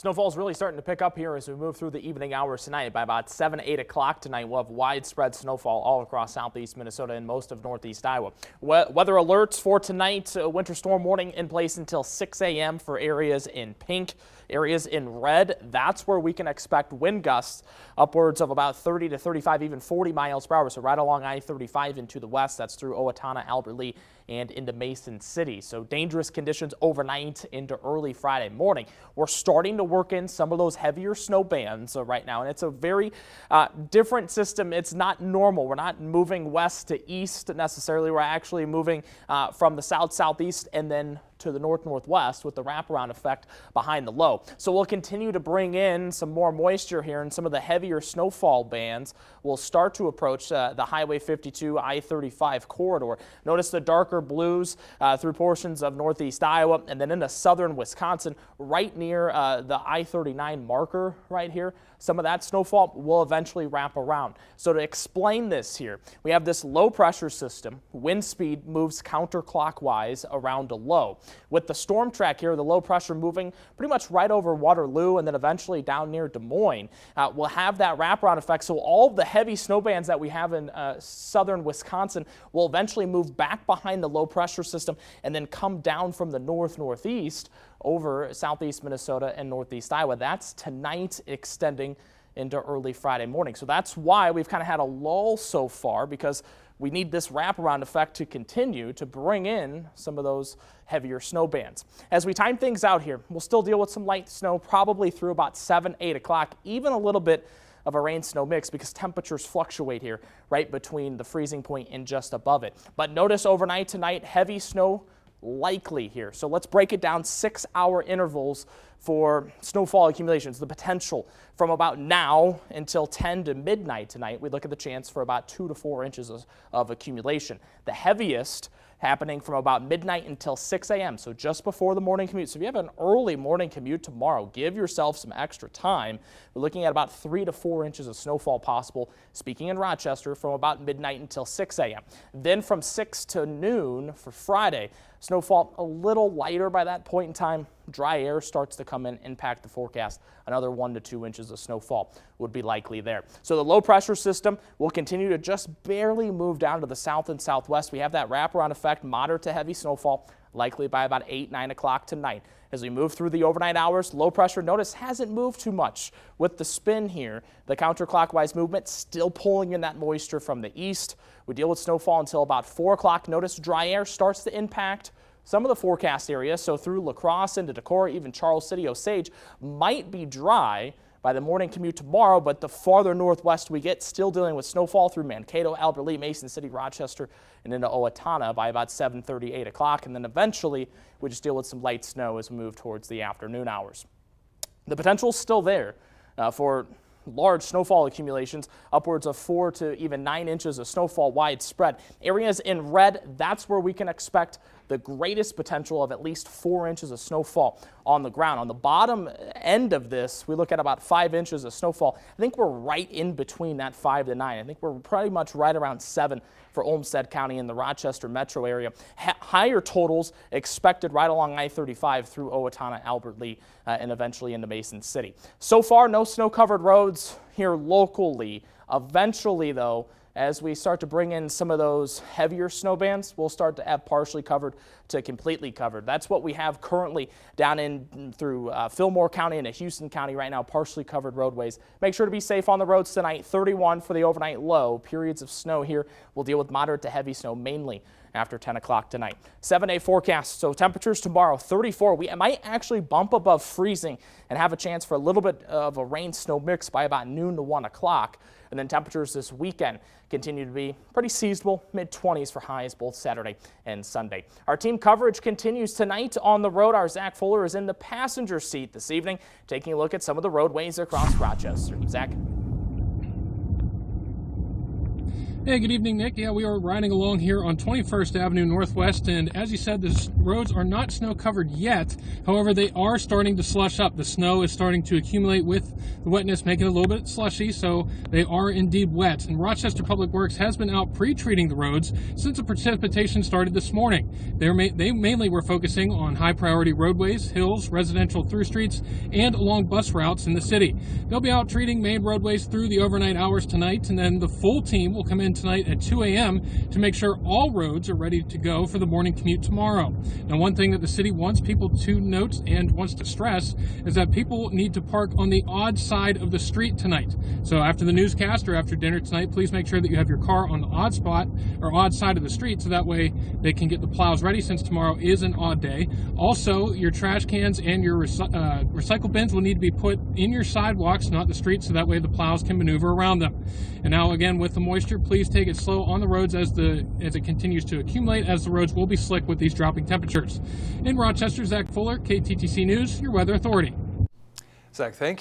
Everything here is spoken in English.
Snowfall's really starting to pick up here as we move through the evening hours tonight. By about 7, 8 o'clock tonight, we'll have widespread snowfall all across southeast Minnesota and most of northeast Iowa. Weather alerts for tonight, winter storm warning in place until 6 a.m. for areas in pink. Areas in red, that's where we can expect wind gusts upwards of about 30 to 35, even 40 miles per hour. So right along I-35 into the west, that's through Owatonna, Albert Lea, and into Mason City. So dangerous conditions overnight into early Friday morning. We're starting to work in some of those heavier snow bands right now, and it's a very different system. It's not normal. We're not moving west to east necessarily. We're actually moving from the south-southeast and then to the north-northwest with the wraparound effect behind the low. So we'll continue to bring in some more moisture here, and some of the heavier snowfall bands will start to approach the Highway 52 I-35 corridor. Notice the darker blues through portions of northeast Iowa and then into southern Wisconsin right near the I-39 marker right here. Some of that snowfall will eventually wrap around. So to explain this here, we have this low pressure system. Wind speed moves counterclockwise around a low. With the storm track here, the low pressure moving pretty much right over Waterloo and then eventually down near Des Moines, we'll have that wraparound effect. So all of the heavy snow bands that we have in southern Wisconsin will eventually move back behind the low pressure system and then come down from the northeast over southeast Minnesota and northeast Iowa. That's tonight extending into early Friday morning. So that's why we've kind of had a lull so far, because we need this wraparound effect to continue to bring in some of those heavier snow bands. As we time things out here, we'll still deal with some light snow probably through about 7, 8 o'clock, even a little bit of a rain-snow mix because temperatures fluctuate here right between the freezing point and just above it. But notice overnight tonight, heavy snow likely here. So let's break it down 6-hour intervals for snowfall accumulations. The potential from about now until 10 to midnight tonight, we look at the chance for about 2 to 4 inches of accumulation. The heaviest happening from about midnight until 6 a.m., so just before the morning commute. So if you have an early morning commute tomorrow, give yourself some extra time. We're looking at about 3 to 4 inches of snowfall possible, speaking in Rochester, from about midnight until 6 a.m. Then from 6 to noon for Friday, snowfall a little lighter by that point in time. Dry air starts to come in, impact the forecast. Another 1 to 2 inches of snowfall would be likely there. So the low pressure system will continue to just barely move down to the south and southwest. We have that wraparound effect, moderate to heavy snowfall, likely by about 8, 9 o'clock tonight. As we move through the overnight hours, low pressure, notice, hasn't moved too much. With the spin here, the counterclockwise movement still pulling in that moisture from the east. We deal with snowfall until about 4 o'clock. Notice dry air starts to impact some of the forecast areas, so through La Crosse into Decorah, even Charles City, Osage, might be dry by the morning commute tomorrow, but the farther northwest we get, still dealing with snowfall through Mankato, Albert Lea, Mason City, Rochester, and into Owatonna by about 7:30, 8 o'clock, and then eventually we just deal with some light snow as we move towards the afternoon hours. The potential is still there for large snowfall accumulations, upwards of 4 to even 9 inches of snowfall widespread. Areas in red, that's where we can expect the greatest potential of at least 4 inches of snowfall on the ground. On the bottom end of this, we look at about 5 inches of snowfall. I think we're right in between that 5 to 9. I think we're pretty much right around 7 for Olmsted County in the Rochester metro area. Higher totals expected right along I-35 through Owatonna, Albert Lea, and eventually into Mason City. So far, no snow-covered roads here locally. Eventually, though, as we start to bring in some of those heavier snow bands, we'll start to have partially covered to completely covered. That's what we have currently down in through Fillmore County and Houston County right now, partially covered roadways. Make sure to be safe on the roads tonight. 31 for the overnight low. Periods of snow here. We'll deal with moderate to heavy snow mainly after 10 o'clock tonight. 7-day forecast. So temperatures tomorrow, 34. We might actually bump above freezing and have a chance for a little bit of a rain-snow mix by about noon to 1 o'clock. And then temperatures this weekend continue to be pretty seasonable, mid-20s for highs both Saturday and Sunday. Our team coverage continues tonight on the road. Our Zach Fuller is in the passenger seat this evening, taking a look at some of the roadways across Rochester. Zach. Hey, good evening, Nick. Yeah, we are riding along here on 21st Avenue Northwest, and as you said, the roads are not snow covered yet. However, they are starting to slush up. The snow is starting to accumulate with the wetness, making it a little bit slushy, so they are indeed wet. And Rochester Public Works has been out pre-treating the roads since the precipitation started this morning. They mainly were focusing on high-priority roadways, hills, residential through streets, and along bus routes in the city. They'll be out treating main roadways through the overnight hours tonight, and then the full team will come in tonight at 2 a.m. to make sure all roads are ready to go for the morning commute tomorrow. Now, one thing that the city wants people to note and wants to stress is that people need to park on the odd side of the street tonight. So after the newscast or after dinner tonight, please make sure that you have your car on the odd spot or odd side of the street, so that way they can get the plows ready, since tomorrow is an odd day. Also, your trash cans and your recycle bins will need to be put in your sidewalks, not the street, so that way the plows can maneuver around them. And now, again, with the moisture, please take it slow on the roads as it continues to accumulate, as the roads will be slick with these dropping temperatures. In Rochester, Zach Fuller, KTTC News, your weather authority. Zach, thank you.